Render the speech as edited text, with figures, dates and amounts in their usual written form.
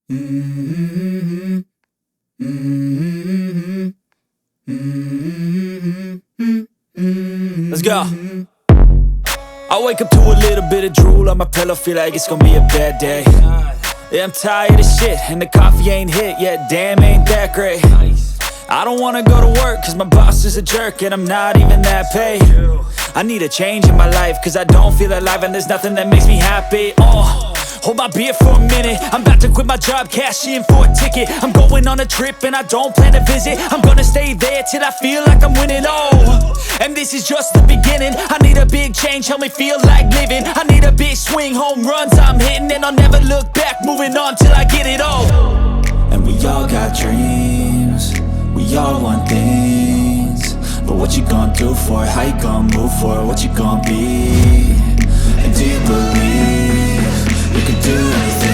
Let's go. I wake up to a little bit of drool on my pillow, feel like it's gonna be a bad day. Yeah, I'm tired of shit, and the coffee ain't hit yet, damn, ain't that great. I don't wanna go to work, cause my boss is a jerk, and I'm not even that paid. I need a change in my life, cause I don't feel alive, and there's nothing that makes me happy. Hold my beer for a minute, I'm about to quit my job, cash in for a ticket. I'm going on a trip and I don't plan to visit. I'm gonna stay there till I feel like I'm winning, and this is just the beginning. I need a big change, help me feel like living. I need a big swing, home runs I'm hitting, and I'll never look back, moving on till I get it all. And we all got dreams, we all want things, but what you gonna do for it? How you gonna move for it? What you gonna be? And do you believe you can do anything?